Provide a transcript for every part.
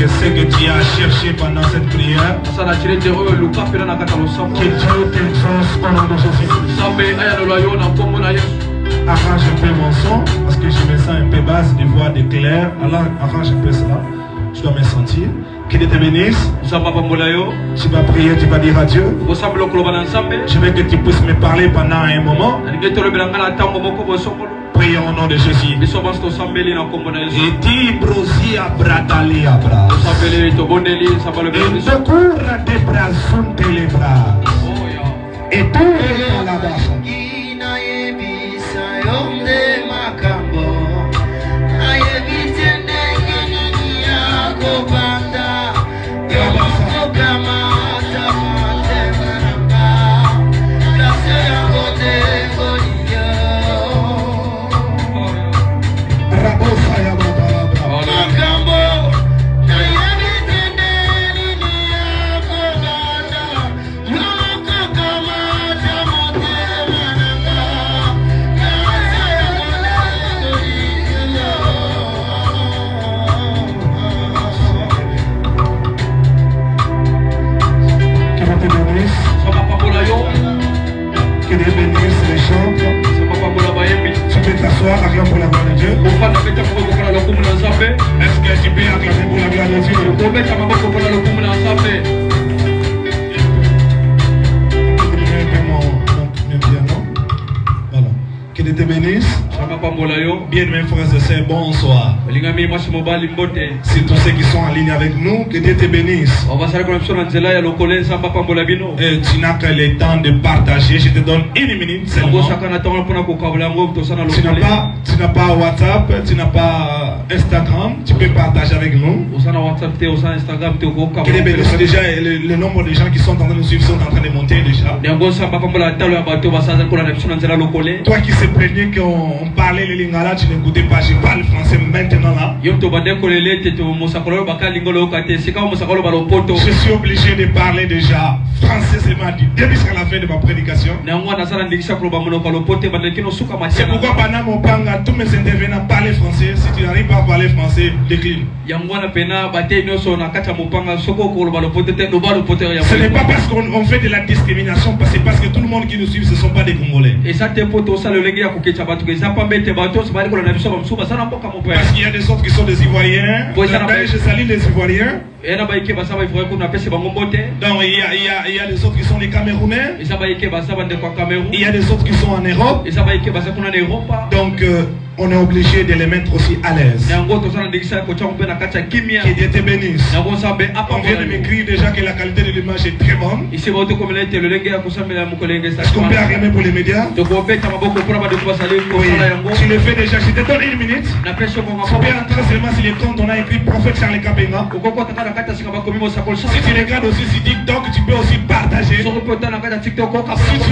que ce que tu as cherché pendant cette prière, que Dieu t'exauce au nom de Jésus. Arrange un peu mon son parce que je me sens un peu basse, des voix d'éclair. Alors arrange un peu cela. Je dois me sentir. Que Dieu te bénisse. Tu vas prier, tu vas dire à Dieu. Je veux que tu puisses me parler pendant un moment. Prions au nom de Jésus. Et dis brosia bratali abra. Et beaucoup de bras sont les bras. Et tout est là-bas. Acclame pour la gloire de Dieu. Est-ce que tu peux acclamer pour la gloire de Dieu? Voilà. Que Dieu te bénisse. Bien mes frères et sœurs, bonsoir. C'est tous ceux qui sont en ligne avec nous, que Dieu te bénisse. Et tu n'as que le temps de partager. Je te donne une minute seulement. Tu n'as pas WhatsApp, tu n'as pas Instagram, tu peux partager avec nous. Que Dieu bénisse. Déjà, le nombre de gens qui sont en train de nous suivre sont en train de monter déjà. Toi qui se plaignais qu'on parlait le lingala, tu n'écoutais pas, je parle français maintenant là. Je suis obligé de parler déjà français seulement du début jusqu'à la fin de ma prédication. C'est pourquoi pendant mon panga, tous mes intervenants parlaient français. Si tu n'arrives pas à parler français, décline. Ce n'est pas parce qu'on fait de la discrimination, c'est parce que tout le monde qui nous suit, ce ne sont pas des Congolais. Parce qu'il y a des autres qui sont des Ivoiriens. Je salue les Ivoiriens. Donc il y a des autres qui sont des Camerounais. Il y a des autres qui sont en Europe. Donc on est obligé de les mettre aussi à l'aise. Que Dieu te bénisse. On vient de m'écrire déjà que la qualité de l'image est très bonne. Est-ce qu'on peut acclamer pour les médias? Oui. Tu le fais déjà. Je te donne une minute. Tu peux entrer seulement sur les comptes. On a écrit Prophète Charles Kabenga. Si tu regardes aussi sur TikTok, tu peux aussi partager. Si tu es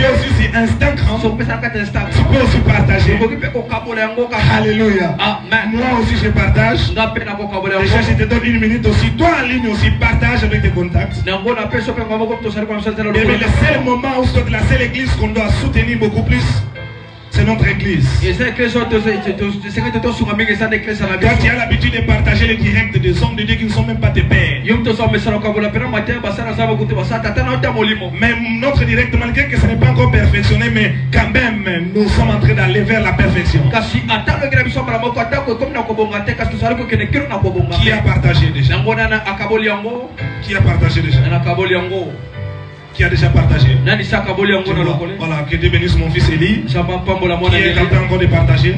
aussi sur Instagram, tu peux aussi partager. Alléluia. Amen. Moi aussi je partage. Déjà je te donne une minute aussi. Toi en ligne aussi partage avec tes contacts. Mais le seul moment où c'est la seule église qu'on doit soutenir beaucoup plus, c'est notre église. Quand tu as l'habitude de partager les directs des hommes de Dieu qui ne sont même pas tes pères. Mais notre direct, malgré que ce n'est pas encore perfectionné, mais quand même, nous sommes en train d'aller vers la perfection. Qui a partagé déjà? Qui a partagé déjà? Qui a déjà partagé? Voilà, que Dieu bénisse mon fils Eli, qui est en train encore de partager.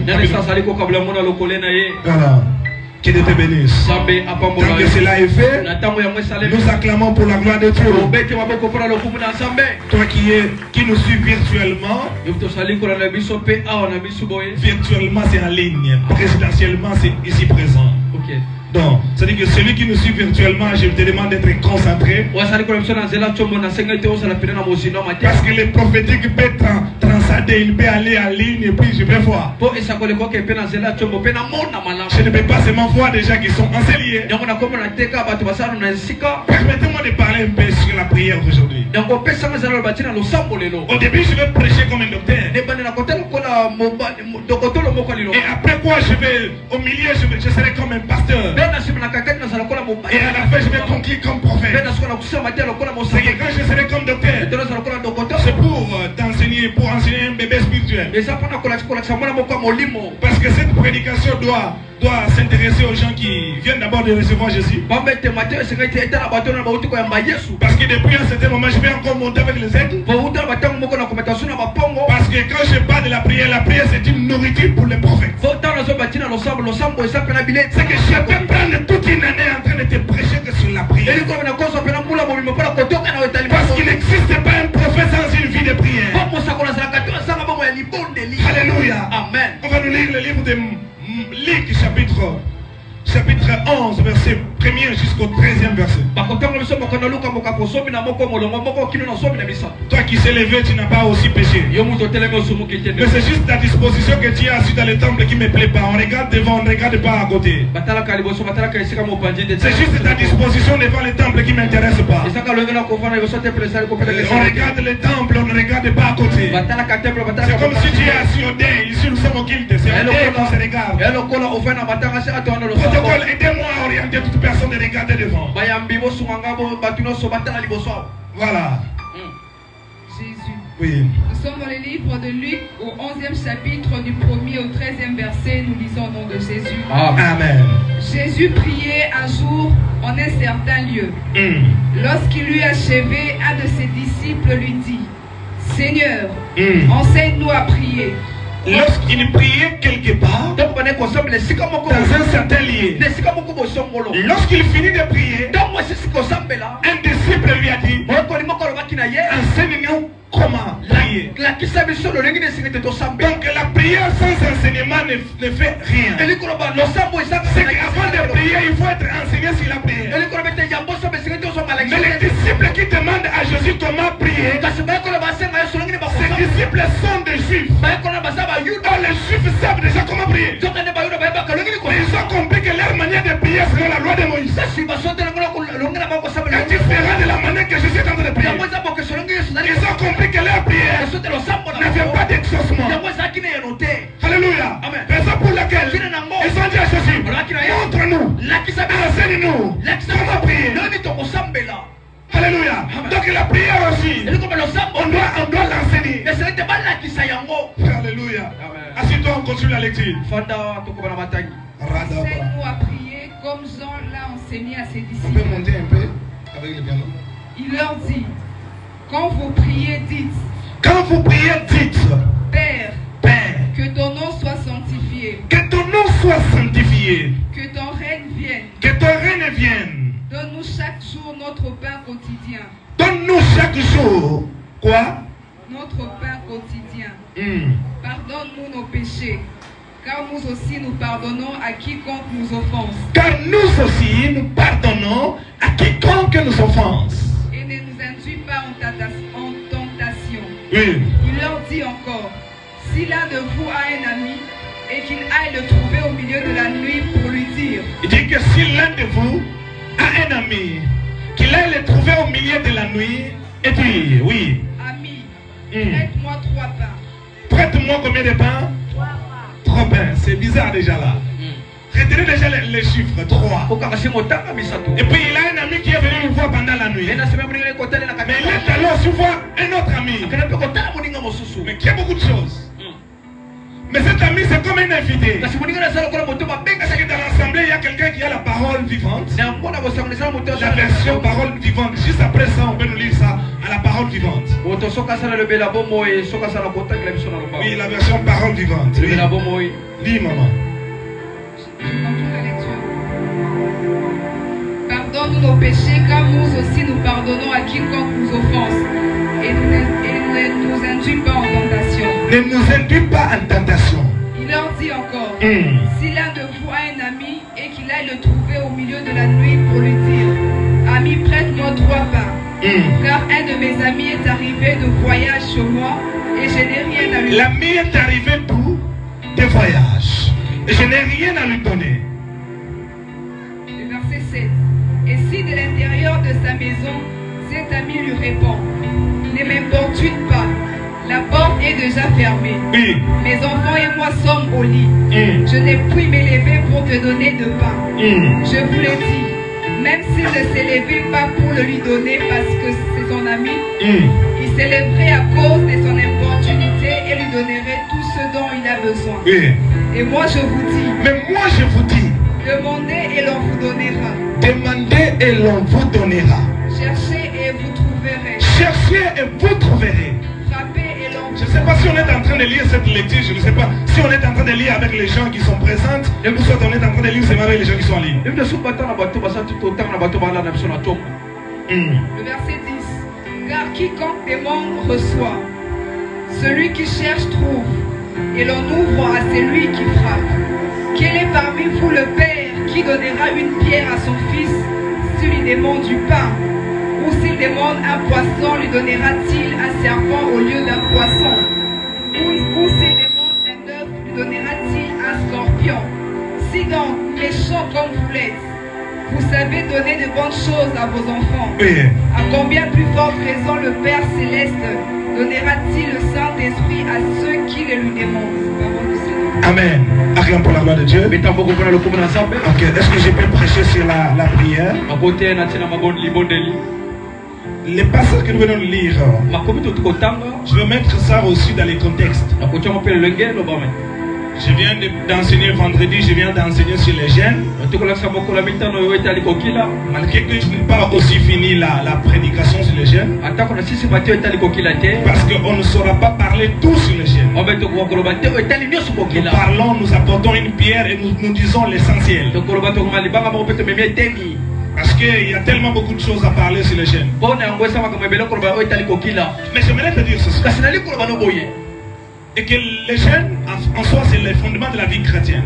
Voilà, que Dieu te bénisse. Tant que cela est fait, nous acclamons pour la gloire de Dieu. Toi qui nous suis virtuellement, c'est en ligne, présidentiellement c'est ici présent. Donc, c'est-à-dire que celui qui nous suit virtuellement, je te demande d'être concentré. Parce que le prophétique peut transcender, il peut aller en ligne et puis je vais voir. Je ne peux pas seulement voir des gens qui sont enseignés. Permettez-moi de parler un peu sur la prière aujourd'hui. Au début, je vais prêcher comme un docteur. Et après quoi, au milieu, je serai comme un pasteur. Et à la fin, je vais conclure comme prophète. Et quand je serai comme docteur, c'est pour t'enseigner, pour enseigner un bébé spirituel. Parce que cette prédication doit s'intéresser aux gens qui viennent d'abord de recevoir Jésus. Parce que depuis un certain moment, je vais encore monter avec les aides. Parce que quand je parle de la prière c'est une nourriture pour les prophètes. C'est que je peux prendre toute une année en train de te prêcher que sur la prière. Parce qu'il n'existe pas un prophète sans une vie de prière. Alléluia. Amen. On va nous lire le livre de Luc chapitre 11, verset 1er jusqu'au 13e verset. Toi qui s'est levé, tu n'as pas aussi péché. Mais c'est juste la disposition que tu as assis dans le temple qui ne me plaît pas. On regarde devant, on ne regarde pas à côté. C'est juste ta disposition devant le temple qui ne m'intéresse pas. On regarde le temple, on ne regarde pas à côté. C'est comme si tu es assis au dé. Ici nous sommes au culte. C'est au dé qu'on se regarde. Protocole, aidez-moi à orienter toute personne de regarder devant. Voilà. Jésus. Oui. Nous sommes dans le livre de Luc au 11e chapitre du 1er au 13e verset. Nous lisons au nom de Jésus. Amen. Jésus priait un jour en un certain lieu. Lorsqu'il eut achevé, un de ses disciples lui dit: Seigneur, enseigne-nous à prier. Lorsqu'il priait quelque part, dans un certain lieu, lorsqu'il finit de prier, un disciple lui a dit: enseigne-nous comment prier. Donc la prière sans enseignement ne fait rien. C'est qu'avant de prier, il faut être enseigné sur la prière. Mais les disciples qui demandent à Jésus comment prier, ces disciples sont des juifs. Or les juifs savent déjà comment prier. Ils ont compris que leur manière de prier selon la loi de Moïse est différente de la manière que Jésus est en train de prier. Ils ont compris que leur prière ne vient pas d'exaucement. Alléluia. Raison pour laquelle ils ont dit à Jésus: montre-nous, enseigne-nous comment prier. Alléluia. Donc la prière aussi, on doit l'enseigner. Alléluia. Assis-toi, on continue la lecture. Enseigne-nous à prier comme Jean l'a enseigné à ses disciples. On peut monter un peu avec le piano. Il leur dit: quand vous priez, dites: quand vous priez, dites: Père, Père, que ton nom soit sanctifié. Que ton nom soit sanctifié. Que ton règne vienne. Que ton règne vienne. Donne-nous chaque jour notre pain quotidien. Donne-nous chaque jour. Quoi? Notre pain quotidien. Pardonne-nous nos péchés, car nous aussi nous pardonnons à quiconque nous offense. Car nous aussi nous pardonnons à quiconque nous offense. Et ne nous induis pas en tentation. Oui. Il leur dit encore: si l'un de vous a un ami et qu'il aille le trouver au milieu de la nuit pour lui dire. Il dit que si l'un de vous a un ami, qu'il aille le trouver au milieu de la nuit et dire: oui. Ami, prête-moi 3 pains. Prête-moi combien de pains? 3 pains. C'est bizarre déjà là. Retenez déjà les chiffres, 3. Et puis il a un ami qui est venu le voir pendant la nuit. Mais il est allé aussi voir un autre ami. Mais qui a beaucoup de choses. Mais cet ami c'est comme un invité. Parce que dans l'assemblée il y a quelqu'un qui a la parole vivante. La version parole vivante. Juste après ça on peut nous lire ça à la parole vivante. Oui, la version parole vivante. Oui. Lis maman. Pardonne-nous nos péchés, car nous aussi nous pardonnons à quiconque nous offense. Et ne nous induis pas en tentation. Ne nous induis pas en tentation. Il leur dit encore: si l'un de vous a un ami et qu'il aille le trouver au milieu de la nuit pour lui dire: ami, prête-moi 3 pains. Car un de mes amis est arrivé de voyage chez moi et je n'ai rien à lui donner. L'ami est arrivé d'où? De voyage. Et je n'ai rien à lui donner. Le verset 7. Et si de l'intérieur de sa maison cet ami lui répond, ne m'importune pas, la porte est déjà fermée. Oui. Mes enfants et moi sommes au lit. Je n'ai pu m'élever pour te donner de pain. Je vous l'ai dit, même s'il ne s'élevait pas pour le lui donner parce que c'est son ami, il s'élèverait à cause de son importunité et lui donnerait tout ce dont il a besoin. Et moi je vous dis, mais moi je vous dis, demandez et l'on vous donnera. Demandez et l'on vous donnera. Cherchez et vous trouverez. Cherchez et vous trouverez. Frappez et l'on vous... Je ne sais pas si on est en train de lire cette lecture, je ne sais pas si on est en train de lire avec les gens qui sont présents, ou soit on est en train de lire seulement avec les gens qui sont en ligne. Le verset 10. Car quiconque demande reçoit. Celui qui cherche trouve. Et l'on ouvre à celui qui frappe. Quel est parmi vous le père qui donnera une pierre à son fils s'il lui demande du pain? Ou s'il demande un poisson, lui donnera-t-il un serpent au lieu d'un poisson? Ou s'il demande un œuf, lui donnera-t-il un scorpion? Si donc, méchant comme vous l'êtes, vous savez donner de bonnes choses à vos enfants, à combien plus forte raison le Père Céleste donnera-t-il le Saint-Esprit à ceux qui le lui demandent? Amen. Rien pour la gloire de Dieu. Ok, est-ce que je peux prêcher sur la prière? Les passages que nous venons de lire, je vais mettre ça aussi dans les contextes. Je viens d'enseigner vendredi, je viens d'enseigner sur les gènes. Malgré que je n'ai pas aussi fini la prédication sur les gènes, parce qu'on ne saura pas parler tout sur les gènes. Nous parlons, nous apportons une pierre et nous disons l'essentiel. Parce qu'il y a tellement beaucoup de choses à parler sur les gènes. Mais j'aimerais te dire ceci. Et que les gènes, en soi, c'est le fondement de la vie chrétienne.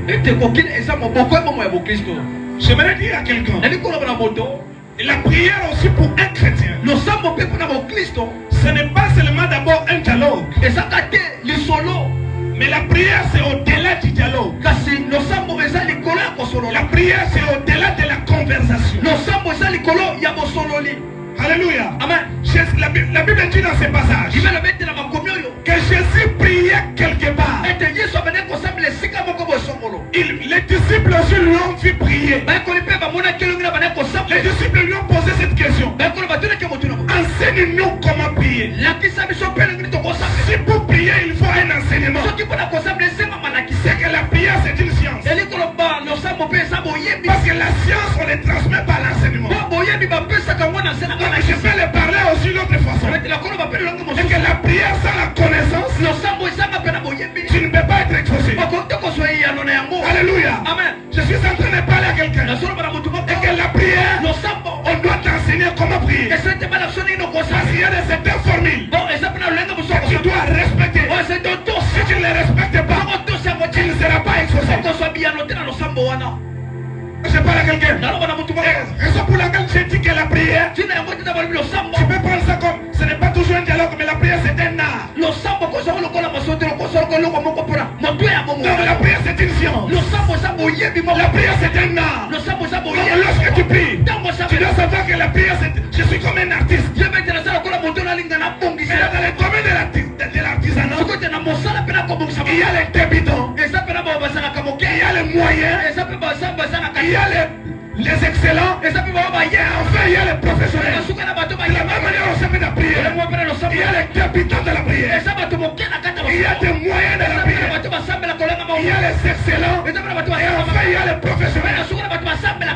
J'aimerais dire à quelqu'un, la prière aussi pour un chrétien, ce n'est pas seulement d'abord un dialogue. Mais la prière, c'est au-delà du dialogue. La prière, c'est au-delà de la conversation. Alléluia. Amen. La Bible dit dans ces passages que Jésus priait quelque part. Les disciples aussi lui ont vu prier. Les disciples lui ont posé cette question. Enseigne-nous comment prier. Si pour prier il faut un enseignement, c'est que la prière c'est une science. Parce que la science on les transmet par l'enseignement. Donc je vais les parler aussi d'une autre façon. C'est que la prière sans la connaissance, tu ne peux pas être exaucé. Alléluia. Amen. Je suis en train de parler à quelqu'un. Et que la prière, on doit t'enseigner comment prier. Parce qu'il y a de certaines formules que tu dois respecter. Si tu ne les respectes pas, tu ne seras pas exaucé. Je parle à quelqu'un. Raison pour laquelle j'ai dit que la prière, tu peux prendre ça comme ce n'est pas toujours un dialogue, mais la prière c'est un art. Donc la prière c'est une science. La prière c'est un art. Donc lorsque tu pries, tu dois savoir que la prière c'est... Je suis comme un artiste. Et dans le domaine de l'artisanat, il y a les débutants, il y a les moyens, il y a les excellents, et enfin il y a les professionnels. De la même manière on s'est fait la prière. Il y a les débutants de la prière. Il y a des moyens de la prière. Il y a les excellents, et enfin il y a les professionnels.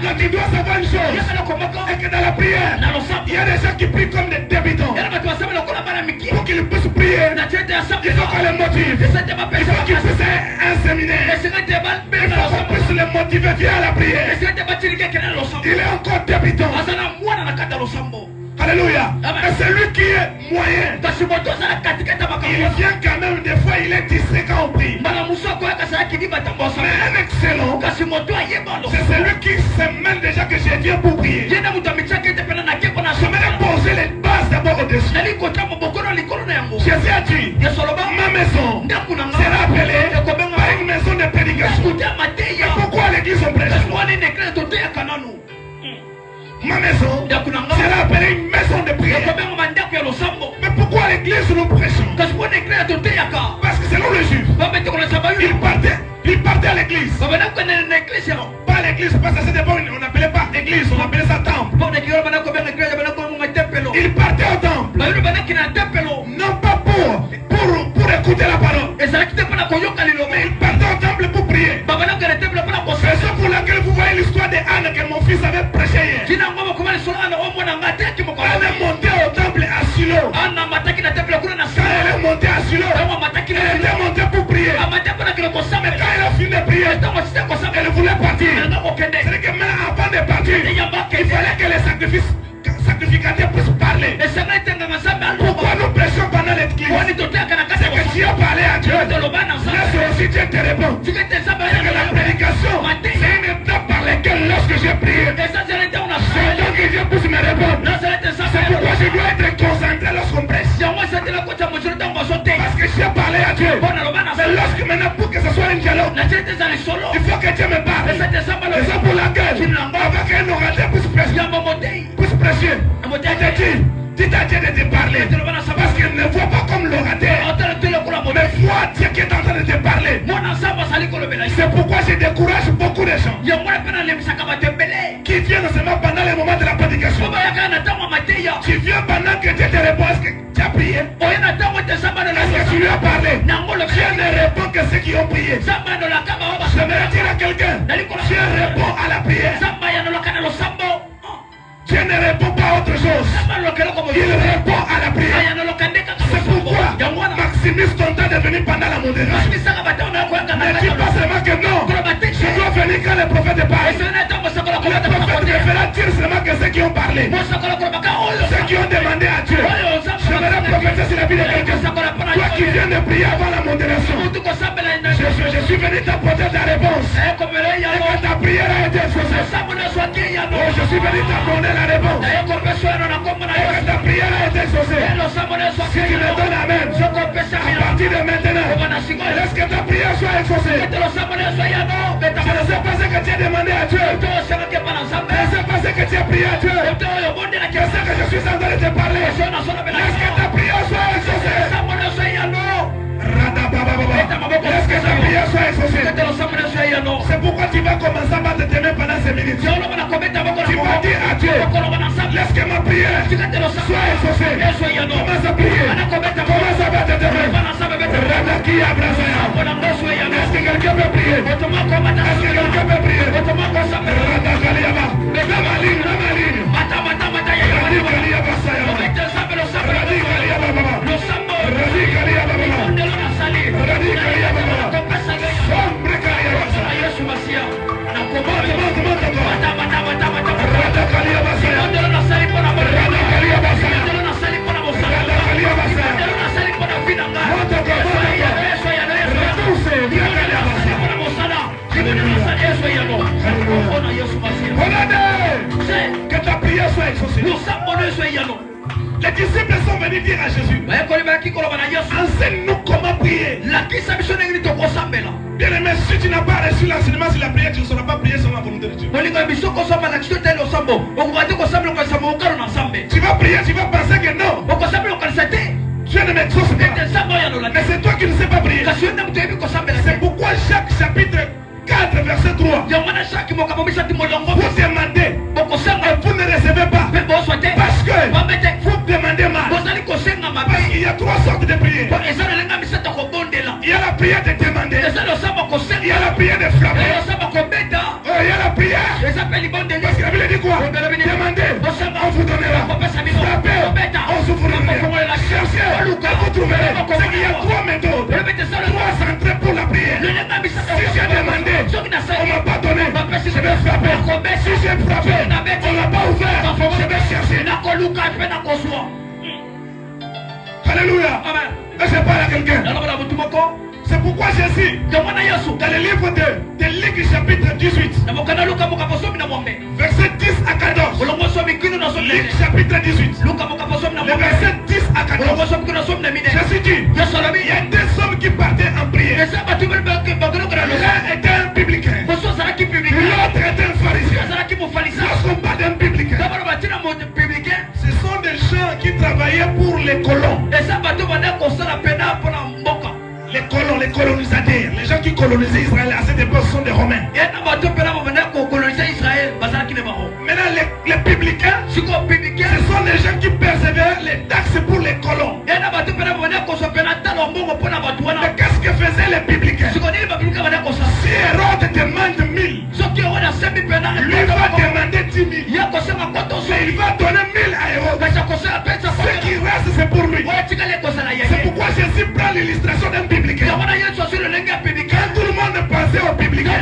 Donc tu dois savoir une chose, c'est que dans la prière, il y a des gens qui prient comme des débutants. Pour qu'ils puissent prier, il faut qu'on les motive. Il faut qu'ils puissent un séminaire. Il faut qu'on puisse les motiver via la prière. Il est encore débutant. Alléluia. Et c'est lui qui est moyen. Il vient quand même, des fois il est distrait quand on prie. Mais un excellent, c'est celui qui se mêle déjà que je viens pour prier. J'aimerais poser les bases d'abord au-dessus. Jésus a dit, ma maison sera appelée par une maison de prédication. Et pourquoi l'église on prêche? Ma maison sera appelée une maison de prière. l'église nous prêchons. Parce que selon le juif, il partait à l'église. Pas l'église, parce que c'était bon, on n'appelait pas église, on appelait ça temple. Il partait au temple. Non pas pour écouter la parole. Mais il partait au temple pour prier. C'est pour laquelle vous voyez l'histoire de Anne que mon fils avait prêché hier. Elle est montée au temple à Silo. Quand elle est montée à Silo, elle était montée pour prier. Mais quand elle a fini de prier, elle voulait partir. C'est-à-dire que même avant de partir, il fallait que les sacrificateurs puissent parler. Pourquoi nous prêchons pendant l'église? C'est que Dieu a parlé à Dieu. Laisse aussi Dieu te répond. C'est que la prédication, c'est une étape par laquelle lorsque j'ai prié, c'est donc que Dieu puisse me répondre. C'est pourquoi je dois être concentré lorsqu'on prêche. Parce que j'ai parlé à Dieu. Mais lorsque maintenant, pour que ce soit un dialogue, il faut que Dieu me parle. Et c'est pour laquelle, avant qu'un orateur puisse prêcher, dites à Dieu de te parler. Parce qu'il ne voit pas comme l'orateur, mais voit Dieu qui est en train de te parler. C'est pourquoi je décourage beaucoup de gens qui viennent seulement pendant les moments de la prédication. Tu viens pendant que Dieu te répond. Est-ce que tu as prié? Est-ce que tu lui as parlé? Dieu ne répond que ceux qui ont prié. J'aimerais dire à quelqu'un, Dieu répond à la prière. Dieu ne répond pas à autre chose. Il répond à la prière. C'est pourquoi maximise ton temps de venir pendant la modération. Ne dis pas seulement que non, je dois venir quand le prophète parle. Le prophète devra dire seulement que ceux qui ont parlé, ceux qui ont demandé à Dieu. J'aimerais prophétiser sur la vie de quelqu'un. Toi qui viens de prier avant la modération, je suis venu t'apporter ta réponse. Et quand ta prière a été exaucée, je suis venu t'apporter la réponse. Et quand ta prière a été exaucée, si tu me donnes amen, à partir de maintenant, laisse que ta prière soit exaucée. Je ne sais pas ce que tu as demandé à Dieu. Je ne sais pas ce que tu as prié à Dieu. Je sais que je suis en train de te parler. Laisse que ta prière soit exaucée. Laisse que ta prière soit exaucée. C'est pourquoi tu vas commencer à battre tes mains pendant ces minutes. Tu vas dire à Dieu, laisse que ma prière soit exaucée. Commence à prier. Commence à battre tes mains. Est-ce que quelqu'un peut prier? Est-ce que quelqu'un peut prier? Que ta prière soit exaucée. Les disciples sont venus dire à Jésus, enseigne-nous comment prier. Bien aimé, si tu n'as pas reçu l'enseignement sur la prière, tu ne sauras pas prier selon la volonté de Dieu. Tu vas prier, tu vas penser que non, Dieu ne m'exauce pas. Mais c'est toi qui ne sais pas prier. C'est pourquoi Jacques chapitre 4 verset 3, vous demandez et vous ne recevez pas, parce que vous demandez mal. Parce qu'il y a trois sortes de prières. Il y a la prière de demander, il y a la prière de frapper, il y a la prière. Parce que la Bible dit quoi? Demandez, on vous donnera. Frappez, on s'ouvrira. Cherchez, vous trouverez. C'est qu'il y a trois méthodes, trois entrées pour la prière. Si j'ai demandé, on ne m'a pas donné, je vais frapper. Si j'ai frappé, on ne m'a pas ouvert, je vais chercher. Alléluia. Et je parle à quelqu'un. C'est pourquoi Jésus, dans le livre de Luc chapitre 18, verset 10 à 14, Luc chapitre 18, le verset 10 à 14, Jésus dit, il y a deux hommes qui partaient en prière. L'un était un publicain, l'autre était un pharisien. Lorsqu'on parle d'un publicain, ce sont des gens qui travaillaient pour les colons. colonisé Israël à cette époque sont des Romains. Maintenant, les publicains, ce sont les gens qui persévèrent les taxes pour les colons. Mais qu'est-ce que faisaient les publicains? Si Hérode demande 1000, lui va demander 10 000. Mais il va donner 1000 à Hérode. Ce qui reste, c'est pour lui. C'est pourquoi Jésus prend l'illustration d'un publicain. Quand tout le monde pensait au publicain,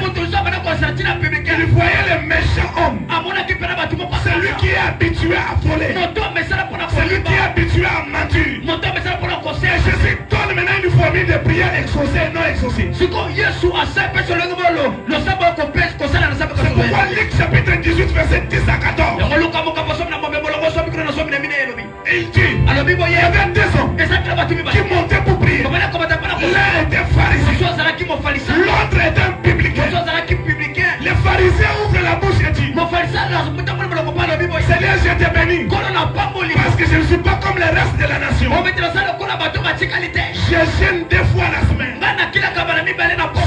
il voyait le méchant homme. Celui qui est habitué à voler. Celui qui est habitué à mentir. Et Jésus donne maintenant une formule de prière exaucée et non exaucée. C'est pourquoi Luc chapitre 18 verset 10 à 14. Il dit, il y avait 2 hommes qui montaient pour prier. L'un était pharisien, l'autre était un publicain. Les pharisiens ouvrent la bouche et disent, Seigneur, je te bénis, parce que je ne suis pas comme le reste de la nation. Je gêne 2 fois la semaine.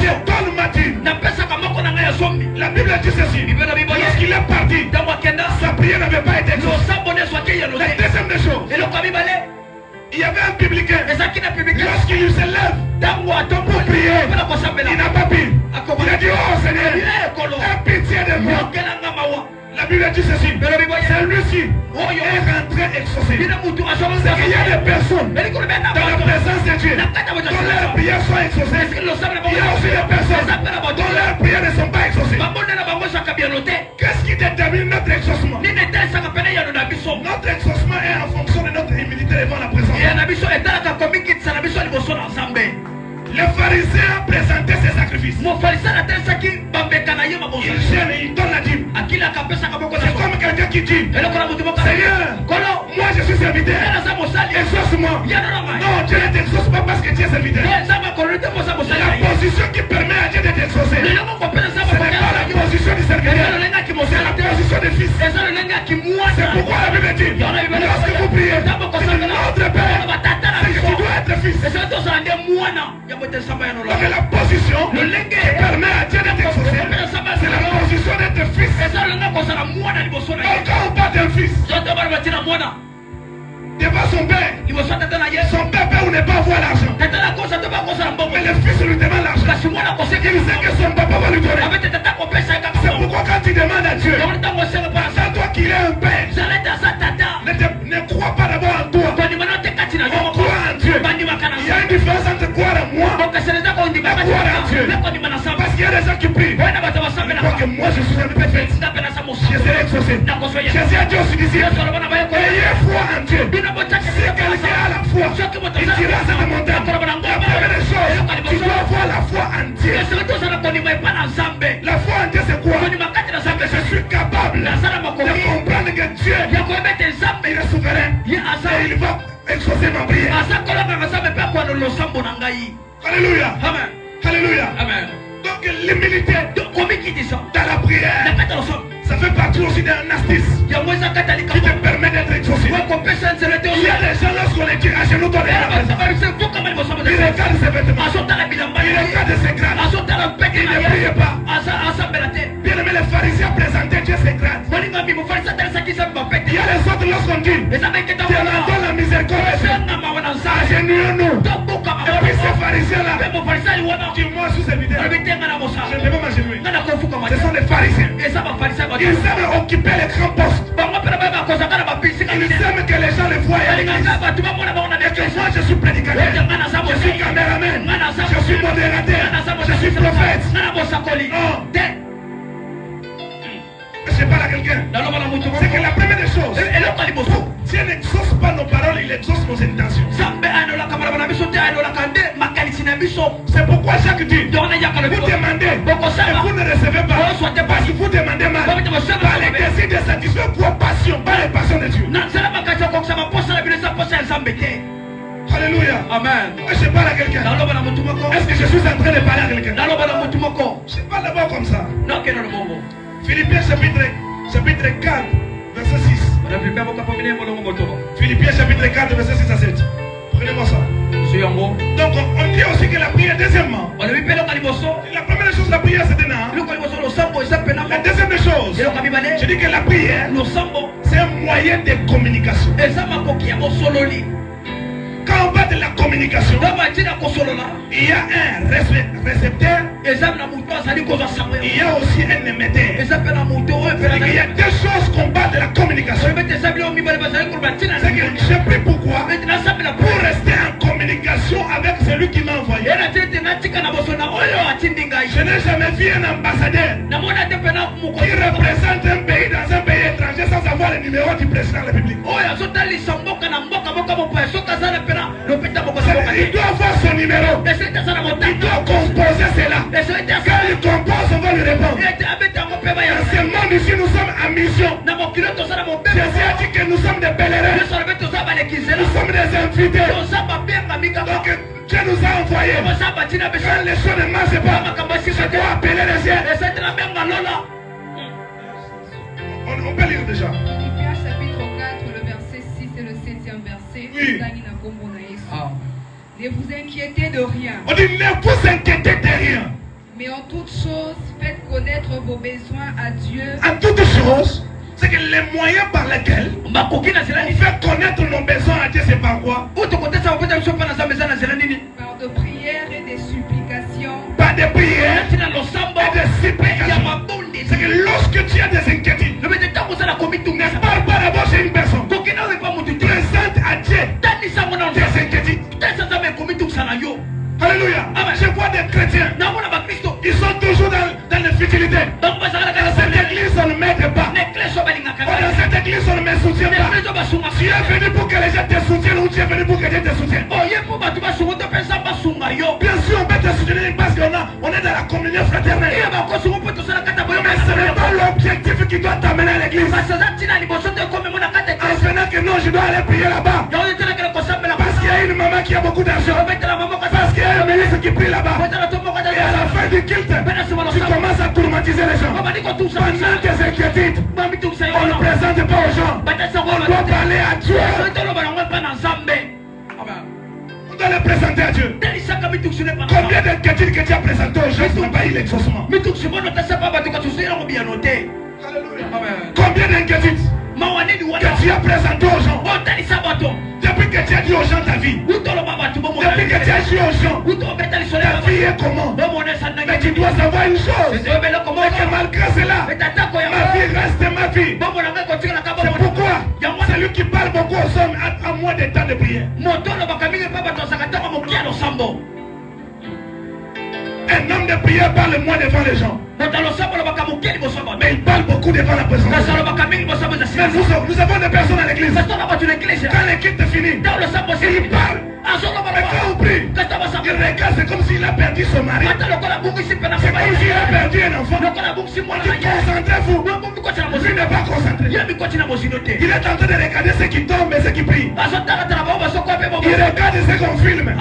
Je donne ma dîme. La Bible dit ceci. Lorsqu'il est parti, sa prière n'avait pas été exaucée. La deuxième des choses, il y avait un publicain. Lorsqu'il se lève pour prier, il n'a pas pu. Il a dit, oh Seigneur, aie pitié de moi. La Bible dit ceci. Celui-ci est rentré exaucé. C'est qu'il y a des personnes dans la présence de Dieu dont leurs prières sont exaucées. Il y a aussi des personnes dont leurs prières ne sont pas exaucées. Qu'est-ce qui détermine notre exaucement? Notre exaucement est en fonction de notre humilité devant la présence. Les pharisiens présentaient ses sacrifices. Ils gênent et ils donnent la dîme. C'est comme quelqu'un qui dit, Seigneur, moi je suis serviteur, exauce-moi. Non, Dieu ne t'exauce pas parce que tu es serviteur. La position qui permet à Dieu de t'exaucer, ce n'est pas la position du serviteur, c'est la position du fils. C'est pourquoi la Bible dit, lorsque vous priez, c'est notre Père, c'est que tu dois être fils. Donc la position qui permet à Dieu d'être exaucé, c'est la position d'être fils. Donc quand on parle d'un fils devant son père peut ou ne pas avoir l'argent. Mais le fils lui demande l'argent. Il sait que son papa va lui donner. C'est pourquoi quand tu demandes à Dieu, c'est toi qui es un père. Ne crois pas d'abord en toi. On croit en Dieu. Il y a une différence entre croire en moi et croire en Dieu. Parce qu'il y a des gens qui prient. Ils croient que moi je suis un prophète. Je serai exaucé. Jésus a dit aussi d'ici, ayez foi en Dieu. Si quelqu'un a la foi, il dira à cette montagne. La première des choses, tu dois avoir la foi en Dieu. La foi en Dieu c'est quoi? Je suis capable de comprendre que Dieu il est souverain et il va exaucer ma prière. Alléluia. Amen. Alléluia. Amen. Donc l'humilité dans la prière, ça fait partie aussi d'un astuce qui te permet d'être exaucé. Il y a des gens lorsqu'on les dit à genoux dans les mains, il regarde ses vêtements, il regarde ses grades, il ne prie pas. Bien aimé, les pharisiens présentaient Dieu ses grades. Il y a les autres lorsqu'on dit demandons la miséricorde, agenouillons-nous. Et puis ces pharisiens-là, dis-moi sous ces vidéos, je ne vais pas m'agenouiller. Ce sont des pharisiens. Ils aiment occuper les grands postes. Ils aiment que les gens les voient à l'église. Et que moi je suis prédicateur, je suis caméraman, je suis modérateur, je suis prophète. Non. Je parle à quelqu'un. C'est que la première des choses, Dieu n'exauce pas nos paroles, il exauce nos intentions. C'est pourquoi chaque dit, vous demandez et vous ne recevez pas parce que vous demandez mal. Par les désirs de satisfaire vos passions, pas les passions de Dieu. Alléluia. Amen. Je parle à quelqu'un. Est-ce que je suis en train de parler à quelqu'un? Je parle d'abord comme ça. Philippiens chapitre 4, verset 6. Philippiens chapitre 4, verset 6 à 7. Prenez-moi ça. Donc on dit aussi que la prière, deuxièmement, la première chose, la prière c'était là. La deuxième chose, je dis que la prière, c'est un moyen de communication. Quand on parle de la communication, il y a un récepteur, il y a aussi un émetteur. Il y a deux choses qu'on parle de la communication. C'est que je sais plus pourquoi, pour rester en communication avec celui qui m'a envoyé. Je n'ai jamais vu un ambassadeur qui représente un pays dans un pays étranger sans avoir le numéro du président de la République. Il doit avoir son numéro. Il doit composer cela. Quand il compose, on va lui répondre. Dans ce monde ici, nous sommes en mission. Jésus a dit que nous sommes des pèlerins. Nous sommes des invités. Donc Dieu nous a envoyés. Quand les choses ne marchent pas, je dois appeler les cieux. On peut lire déjà. Philippiens chapitre 4, le verset 6 et le 7e verset. Oui. Ne vous inquiétez de rien. On dit ne vous inquiétez de rien. Mais en toutes choses, faites connaître vos besoins à Dieu. En toutes choses, c'est que les moyens par lesquels on fait connaître nos besoins à Dieu, c'est par quoi? Par de prières et des supplications. Par des prières et des supplications. C'est que lorsque tu as des inquiétudes, ne parle pas d'abord chez une personne. Présente à Dieu tes inquiétudes. Alléluia. Je vois des chrétiens. Ils sont toujours dans les futilités. Dans cette église, on ne m'aide pas. Dans cette église, on ne me soutient pas. Tu es venu pour que les gens te soutiennent ou tu es venu pour que Dieu te soutienne. Bien sûr, on peut te soutenir parce qu'on est dans la communion fraternelle. Mais ce n'est pas l'objectif qui doit t'amener à l'église. En venant que non, je dois aller prier là-bas. Parce qu'il y a une maman qui a beaucoup d'argent. Parce qu'il y a un ministre qui prie là-bas. Et à la fin du culte, tu commences à tourmentiser les gens. Pendant tes inquiétudes, on ne présente pas aux gens. On doit parler à Dieu. On doit les présenter à Dieu. Combien d'inquiétudes que tu as présentées aux gens, tu n'as pas eu l'exaucement? Combien d'inquiétudes que tu as présentées aux gens? Depuis que tu as dit aux gens ta vie, depuis que tu as dit aux gens ta vie est comment, mais tu dois savoir une chose, c'est que malgré cela, ma vie reste ma vie. C'est pourquoi celui qui parle beaucoup aux hommes a moins de temps de prière. Un homme de prière parle moins devant les gens, mais il parle beaucoup devant la présence. Mais nous avons des personnes à l'église. Quand l'équipe est finie, il parle. Mais quand on prie, il regarde, c'est comme s'il a perdu son mari. C'est comme s'il a perdu un enfant. On dit concentrez-vous. Lui n'est pas concentré. Il est en train de regarder ceux qui tombent et ceux qui prient. Il regarde ceux qu'on filme. Oh,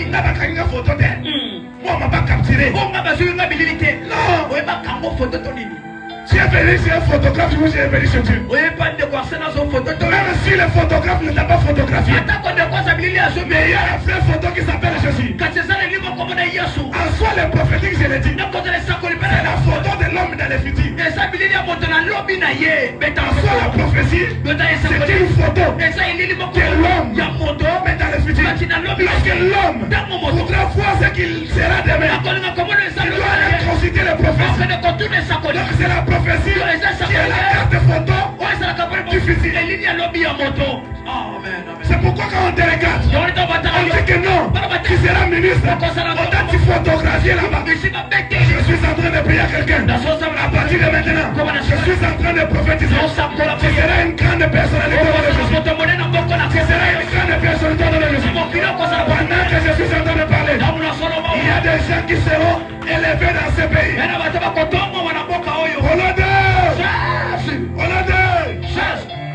n'a pas qu'une photo d'elle. Moi, on m'a pas capturé. Non. Tu es venu chez un photographe, moi j'ai venu chez Dieu. Même si le photographe ne t'a pas photographié, mais il y a un vrai photo qui s'appelle Jésus. En soi, le prophétique, je l'ai dit, c'est la photo de l'homme dans les futurs. En soi, la prophétie, c'est une photo de l'homme, mais dans les futurs. Lorsque l'homme voudra voir ce qu'il sera demain, il doit aller consulter le prophète. Donc c'est la prophétie qui est la carte de photo du futur. C'est pourquoi quand on te regarde, on dit que non, tu seras ministre. On t'a tu photographier là-bas. Je suis en train de prier à quelqu'un. À partir de maintenant, je suis en train de prophétiser. Tu seras une grande personnalité dans le Jésus. Tu seras une grande personnalité dans le Jésus. Pendant que je suis en train de parler, il y a des gens qui seront élevés dans ce pays.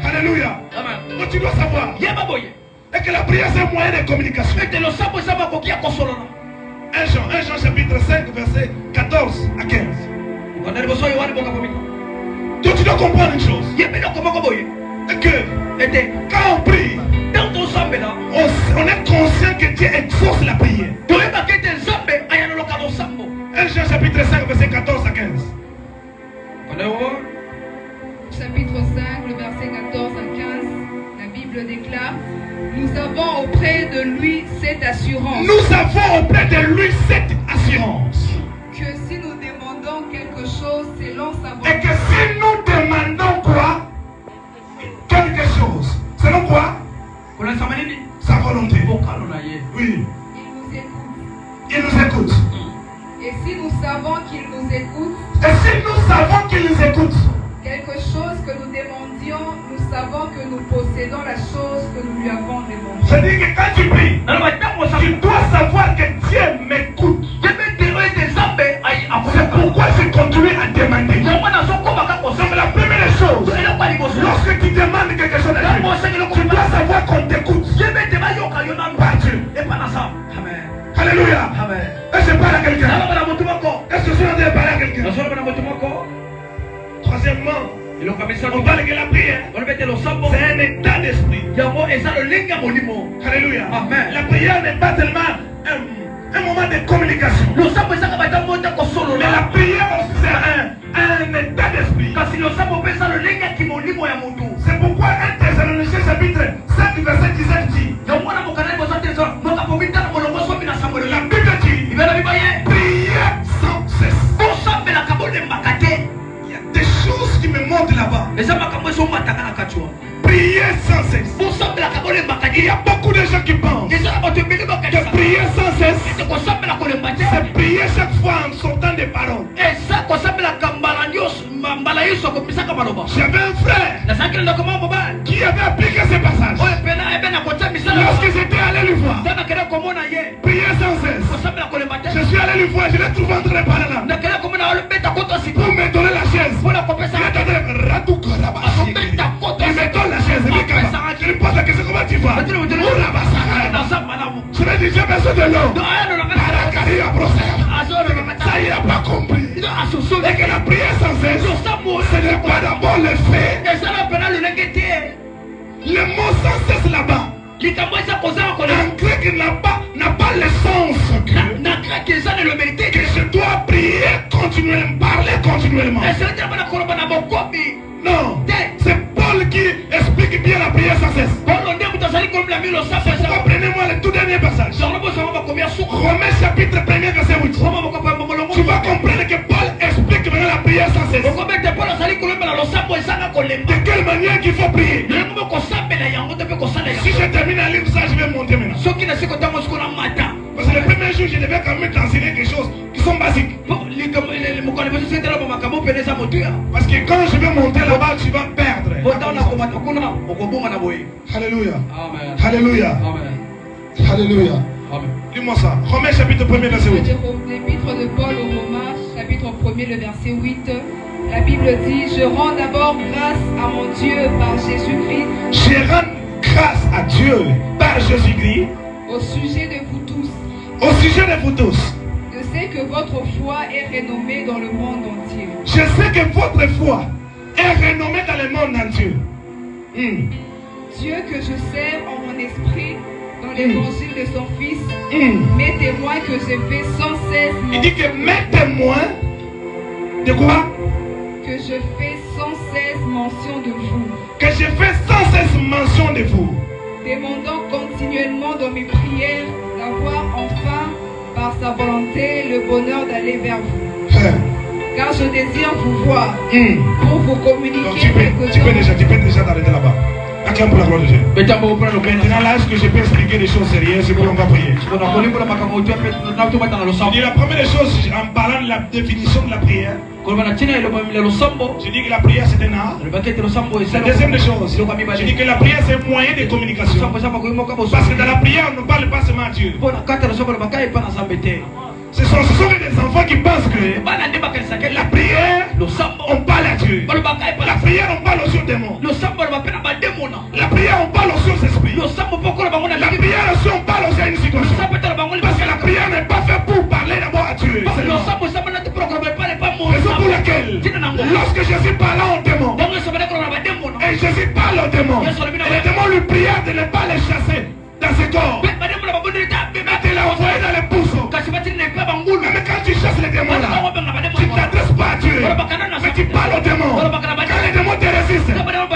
Alléluia. Donc tu dois savoir et que la prière c'est un moyen de communication. 1 Jean chapitre 5 verset 14 à 15. Donc tu dois comprendre une chose, et que quand on prie, on est conscient que Dieu exauce la prière. 1 Jean chapitre 5, verset 14 à 15. Chapitre 5, le verset 14 à 15, la Bible déclare: nous avons auprès de lui cette assurance. Nous avons auprès de lui cette assurance. Que si nous demandons quelque chose selon sa volonté. Et que si nous demandons quoi? Quelque chose. Selon quoi? Sa volonté. Oui. Il nous écoute. Et si nous savons qu'il nous écoute. Et si nous savons qu'il nous écoute. Quelque chose que nous demandions, nous savons que nous possédons la chose que nous lui avons demandée. Je dis que quand tu pries, tu dois savoir que Dieu m'écoute. C'est pourquoi je continue à demander. Donc la première chose, lorsque tu demandes quelque chose à Dieu, tu dois savoir qu'on t'écoute. Par Dieu. Amen. Alléluia. Amen. Est-ce que je parle à quelqu'un? Est-ce que je suis en train de parler à quelqu'un? Troisièmement, on parle que la prière, c'est un état d'esprit. Alléluia. Amen. La prière n'est pas tellement un moment de communication. Mais la prière aussi c'est un état d'esprit. C'est pourquoi 1 Thessaloniciens chapitre 5 verset 17 dit, la Bible dit, priez sans cesse. Il y a des choses qui me montrent là-bas. Prier sans cesse. Il y a beaucoup de gens qui pensent que prier sans cesse, c'est prier chaque fois en sortant des paroles. J'avais un frère qui avait appliqué ce passage. Lorsque j'étais allé lui voir, prier sans cesse, je suis allé lui voir, je l'ai trouvé en train de parler là. Pour me donner la chaise. Il me donne la chaise. Je lui pose la question, comment tu vas? Je lui dis, j'ai besoin de l'eau. Ça, il n'a pas compris. Et que la prière sans cesse, ce n'est pas d'abord le fait. Le mot sans cesse là-bas, en grec n'a pas le sens que je dois prier continuellement, parler continuellement. Non, c'est Paul qui explique bien la prière sans cesse. Prenez-moi le tout dernier passage. Romains chapitre 1er verset 8. Tu vas comprendre que Paul explique maintenant la prière sans cesse. De quelle manière qu'il faut prier. Si je termine à lire ça, je vais monter maintenant. Parce que le premier jour, je devais quand même t'enseigner des choses qui sont basiques. Parce que quand je vais monter là-bas, tu vas perdre. Alléluia. Amen. Alléluia. Amen. Alléluia. Amen. Dis-moi ça. Romains chapitre 1er verset 8. L'épître de Paul aux Romains, chapitre 1er, le verset 8. La Bible dit: je rends d'abord grâce à mon Dieu par Jésus-Christ. Je rends grâce à Dieu par Jésus-Christ. Au sujet de vous tous. Au sujet de vous tous. Je sais que votre foi est renommée dans le monde entier. Je sais que votre foi est renommée dans le monde entier. Dieu que je sers en mon esprit dans l'évangile de son Fils, mes témoins que je fais sans cesse. Il dit que mes témoins, de quoi? Que je fais sans cesse mention de vous. Que je fais sans cesse mention de vous. Demandant continuellement dans mes prières d'avoir enfin, par sa volonté, le bonheur d'aller vers vous. Car je désire vous voir pour vous communiquer. Donc tu peux déjà t'arrêter là-bas. Acclame pour la gloire de Dieu. Maintenant là, est-ce que je peux expliquer des choses sérieuses et puis on va prier? Je dis la première chose en parlant de la définition de la prière. Je dis que la prière c'est un art. La deuxième des choses, je dis que la prière c'est un moyen de communication. Parce que dans la prière on ne parle pas seulement à Dieu. Ce sont des enfants qui pensent que la prière, on parle à Dieu. La prière, on parle aux démons. La prière, on parle aux esprits. La prière aussi, on parle aux une situation. Parce que la prière n'est pas faite pour parler d'abord à Dieu. Raison pour laquelle, lorsque Jésus parlait aux démons, et Jésus parle aux démons, et les démons lui prièrent de ne pas les chasser. dans ce corps. Mais tu l'as envoyé dans les bousseaux. Même quand tu chasses les démons là, tu ne t'adresses pas à Dieu. Mais tu parles aux démons. Quand les démons te résistent,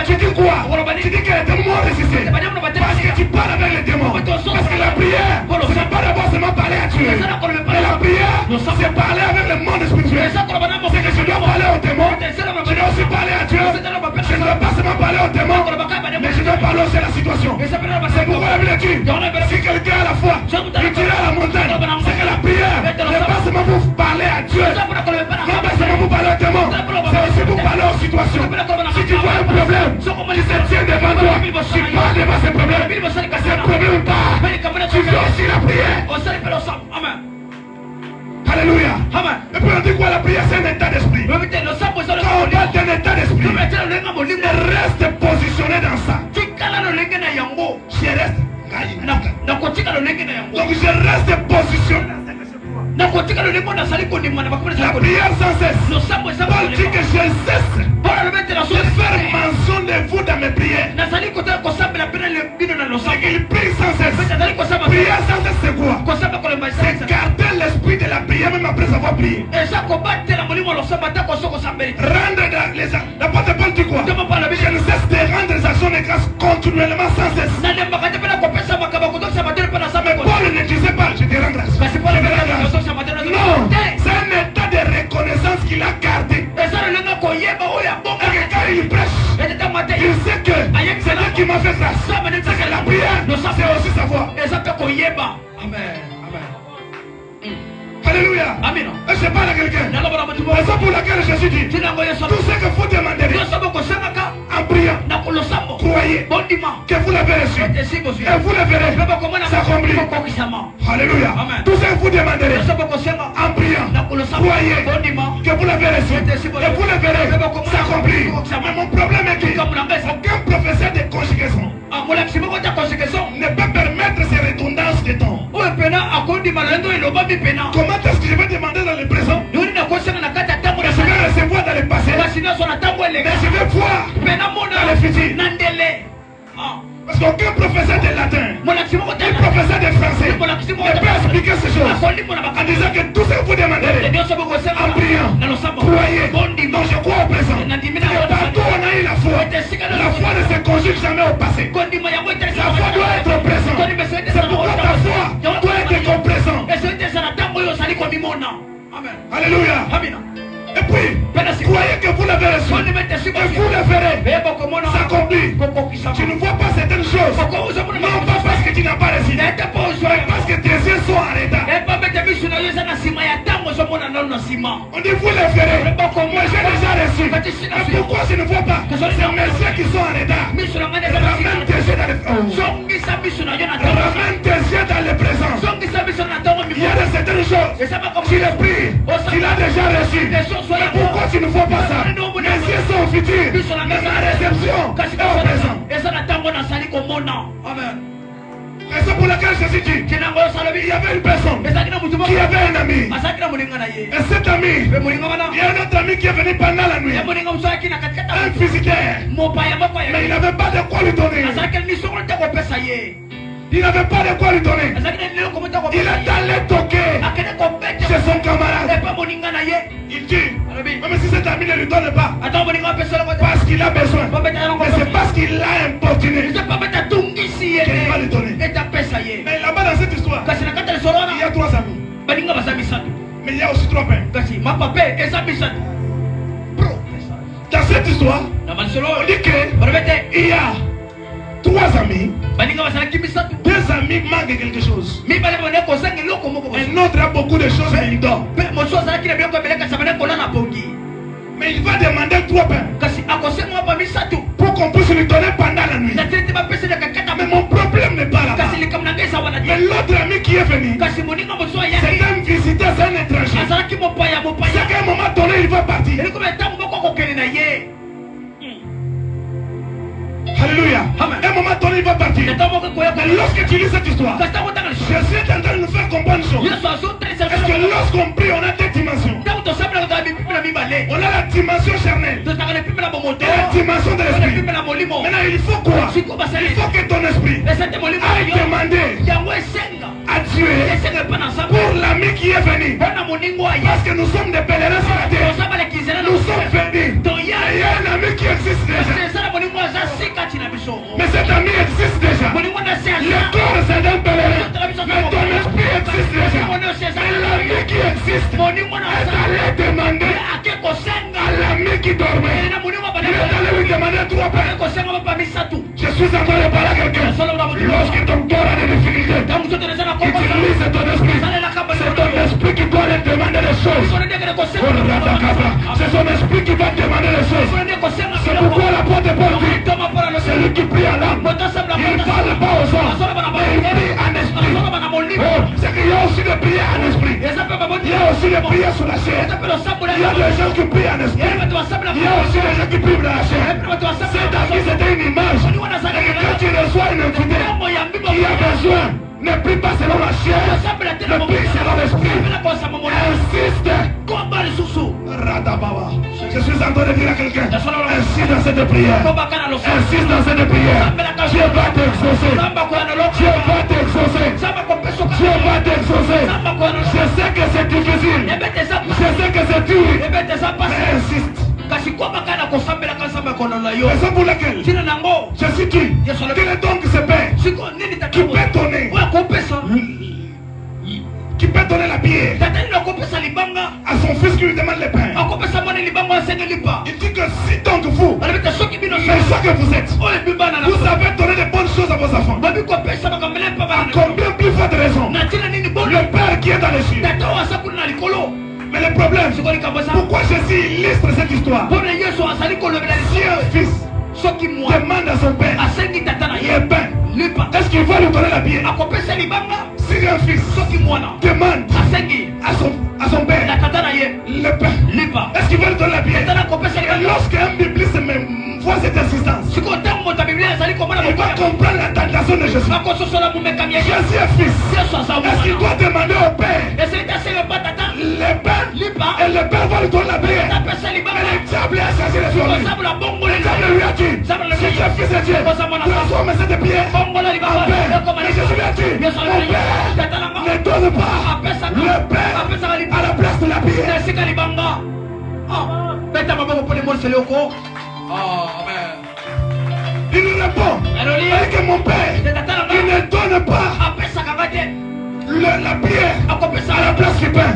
tu dis quoi? Tu dis que les démons m'ont résisté. Parce que tu parles avec les démons. Parce que la prière, ce n'est pas d'abord seulement parler à Dieu. Mais la prière, c'est parler avec le monde spirituel. C'est que je dois parler aux démons. Je dois aussi parler à Dieu. Je ne dois pas seulement parler aux démons, mais je dois parler aussi à la situation. C'est pourquoi la Bible dit, si quelqu'un a la foi, il dira à la montagne. C'est que la prière n'est pas seulement pour parler à Dieu, non pas seulement pour parler aux démons, c'est aussi pour parler aux situations. Si tu vois un problème, tu te tiens devant toi, tu parles devant ce problème. Ce problème part, tu fais aussi la prière. Amen. Alléluia. Amen. Et puis on dit quoi? La prière c'est un état d'esprit. Quand on parle d'un état d'esprit, reste positionné dans ça. Je reste. Donc je reste positionné. La prière sans cesse. Paul dit que je cesse de faire mention de vous dans mes prières. Il prie sans cesse. Prière sans cesse c'est quoi? C'est garder l'esprit de la prière même après avoir prié. Rendre l'apôtre Paul dit quoi? Je ne cesse de rendre les actions de grâce continuellement sans cesse. Mais Paul ne disait pas je te rends grâce. Non, c'est un état de reconnaissance qu'il a gardé. Et quand il prêche, il sait que c'est Dieu qui m'a fait grâce. C'est que la prière, c'est aussi savoir. Amen. Alléluia. Amen. Et je parle à quelqu'un. Raison pour laquelle Jésus dit, tout ce que vous demandez en priant, croyez que vous l'avez reçu. Et vous le verrez s'accomplir. Alléluia. Tout ce que vous demanderez en priant, croyez que vous l'avez reçu. Et vous le verrez s'accomplir. Mais mon problème est qu'aucun professeur de conjugaison ne peut permettre ces redondances de temps. Comment est-ce que je vais demander dans le présent? Mais je vais recevoir dans le passé. Mais je vais voir dans le futur. Parce qu'aucun professeur de latin, un professeur de français ne peut expliquer ces choses en disant que tout ce que vous demandez en priant, croyez. Donc je crois au présent. Et partout on a eu la foi. La foi ne se conjugue jamais au passé. La foi doit être au présent. C'est pourquoi ta foi doit être au présent. Alléluia. Et puis, croyez que vous l'avez reçu. Et vous le verrez s'accomplir. Tu ne vois pas certaines choses. Non pas parce que tu n'as pas reçu, mais parce que tes yeux sont en retard. On dit vous le verrez. Moi j'ai déjà reçu. Mais pourquoi je ne vois pas? C'est mes yeux qui sont en retard. Ramène tes yeux dans le ramène tes yeux dans le présent. Il y a de certaines choses. Tu les pries. Tu l'as déjà reçu. Mais pourquoi tu ne vois pas ça? Mes yeux sont au futur. Mais ma réception est au présent. Amen. Et c'est pour laquelle Jésus dit, il y avait une personne qui avait un ami. Et cet ami, il y a un autre ami qui est venu pendant la nuit. Un visiteur. Mais il n'avait pas de quoi lui donner. Il n'avait pas de quoi lui donner. Il est allé toquer chez son camarade. Il dit, même si cet ami ne lui donne pas, parce qu'il a besoin, mais c'est parce qu'il l'a importuné qu'il va lui donner. Mais là-bas dans cette histoire, il y a 3 amis. Mais il y a aussi 3 pères. Dans cette histoire, on dit qu'il y a 3 amis. 2 amis manquent quelque chose. Un autre a beaucoup de choses mais il dort. Mais il va demander 3 pains pour qu'on puisse lui donner pendant la nuit. Mais mon problème n'est pas là-bas. Mais l'autre ami qui est venu, c'est un visiteur, c'est un étranger. C'est qu'à un moment donné il va partir. Alléluia. À un moment donné il va partir. Mais lorsque tu lis cette histoire, Jésus est en train de nous faire comprendre une chose. Est-ce que lorsqu'on prie on a 2 dimensions? On a la dimension charnelle et la dimension de l'esprit. Maintenant il faut quoi? Il faut que ton esprit aille demander à Dieu pour l'ami qui est venu. Parce que nous sommes des pèlerins sur la terre. Nous sommes venus. Il y a un ami qui existe déjà. Mais cet ami existe déjà. Le corps c'est d'un pèlerin. Mais ton esprit existe déjà. Mais l'ami qui existe est allé demander à l'ami qui dormait. Il est allé lui demander 3 pains. Je suis en train de parler à quelqu'un. Lorsque ton corps a des difficultés, utilise ton esprit. C'est ton esprit qui doit lui demander des choses. C'est son esprit qui va demander des choses. C'est pourquoi la porte est portée. C'est lui qui prie à l'âme. Il ne parle pas aux hommes, mais il prie en esprit. C'est qu'il y a aussi des prières en esprit. Il y a aussi des prières sur la chair. Il y a des gens qui prient en esprit. Il y a aussi des gens qui prient dans la chair. C'est David, c'était une image. Et quand tu reçois une invité qui a besoin, ne prie pas selon la chair, ne prie selon l'esprit. Insiste. Radababa. Je suis en train de dire à quelqu'un, insiste dans cette prière. Insiste dans cette prière. Dieu va t'exaucer. Dieu va t'exaucer. Dieu va t'exaucer. Je sais que c'est difficile. Je sais que c'est dur. Mais insiste. Raison pour laquelle je suis qui? Quel est donc ce père qui peut donner la bière à son fils qui lui demande les pains? Il dit que si donc vous, mais ça que vous êtes, vous avez donné de bonnes choses à vos enfants, à combien plus forte raison le père qui est dans les cieux? Mais le problème, pourquoi Jésus illustre cette histoire? Si un fils demande à son père les pains, est-ce qu'il va lui donner la bière? Si un fils demande à son père le pain, est-ce qu'il va lui donner la bière? Et lorsqu'un bibliste voit cette insistance, il va comprendre la tentation de Jésus. Jésus est fils. Est-ce qu'il doit demander au père les pains? Et le père va lui donner la bière. Mais le diable a cherché les sur lui. Le diable lui a dit, si tu es fils de Dieu, transforme cette bière en pain. Et Jésus lui a dit, mon père ne donne pas le pain à la place de la bière. Il lui répond, que mon père, il ne donne pas la bière à la place du pain.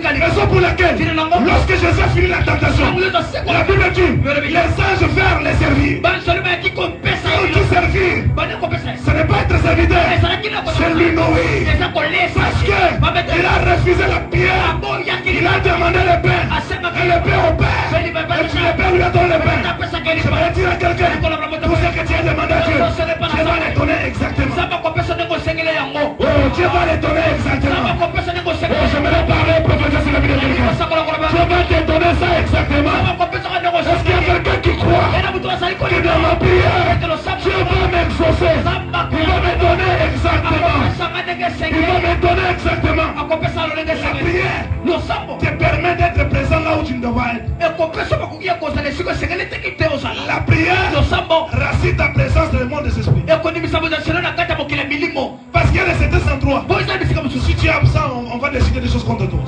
Raison pour laquelle, lorsque Jésus a fini la tentation, la Bible dit, les anges vinrent les servir. Tout servir, ce n'est pas être serviteur, c'est lui nourrir. Parce qu'il a refusé la bière, il a demandé le pain, et le pain au père, et puis le père lui a donné le pain. Je vais dire à quelqu'un, tout ce que tu as demandé à Dieu, Dieu va les donner exactement. Dieu va les donner exactement. J'aimerais parler, prophétiser sur la vie de quelqu'un. Dieu va te donner ça exactement. Est-ce qu'il y a quelqu'un qui croit que dans ma prière, Dieu va m'exaucer? Il va me donner exactement. Il va me donner exactement. La prière te permet d'être présent là où tu ne dois être. La prière racine ta présence dans le monde des esprits. Parce qu'il y a certains endroits, si tu es absent, on va décider des choses contre toi.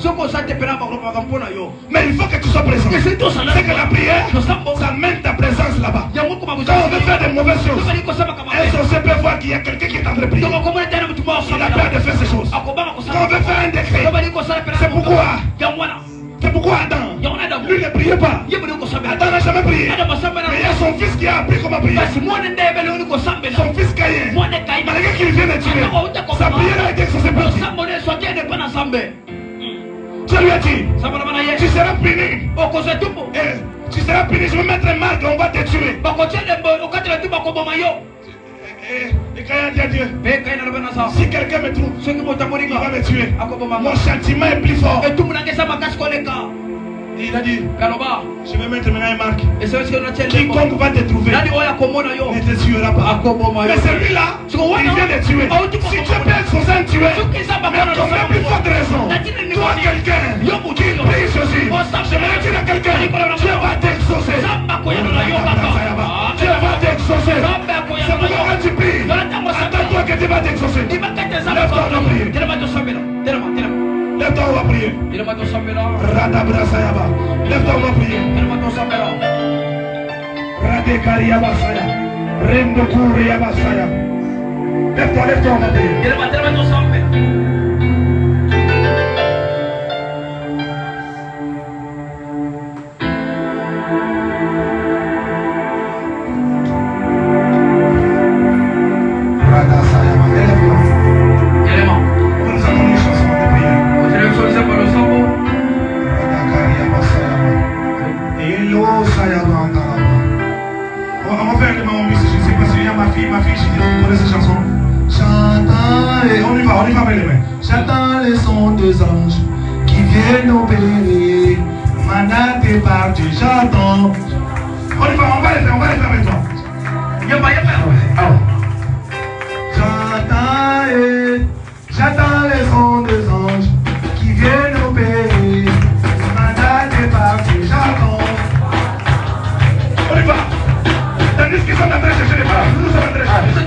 Mais il faut que tu sois présent. C'est que la prière, ça mène ta présence là-bas. Quand on veut faire des mauvaises choses, un sorcier peut voir qu'il y a quelqu'un qui est en train de prier. Il a peur de faire ces choses. Quand on veut faire un décret, c'est pourquoi Adam, lui ne priait pas. Adam n'a jamais prié. Mais il y a son fils qui a appris comment prier. Son fils Caïn, malgré qu'il vient de tuer, sa prière a été exaucée par Dieu. Dieu lui a dit, tu seras puni. Tu seras puni, je vais mettre un marque, on va te tuer. Et Caïn dit à Dieu, si quelqu'un me trouve, il va me tuer. Mon châtiment est plus fort. Et il a dit, je vais mettre maintenant un marque. Quiconque va te trouver ne te tuera pas. Mais celui-là, il vient de tuer. Si tu peux exaucer un tueur, mais combien plus forte raison, toi quelqu'un qui prie Jésus, j'aimerais dire à quelqu'un, Dieu va t'exaucer. Dieu va t'exaucer. C'est pourquoi Dieu va t'exaucer. Lève-toi, on va prier. Lève-toi, on va prier. Radabrasayaba. Lève-toi, on va prier. Radekariabasaya. Rendokuriabasaya. Lève-toi, lève-toi, on va prier. J'attends les sons des anges qui viennent nous bénir. Mandat est parti, j'attends. On va les faire avec toi. J'attends les sons des anges qui viennent nous bénir. Mandat est parti, j'attends. On y va. Tandis qu'ils sont en train de chercher les paroles, nous sommes en train de chercher.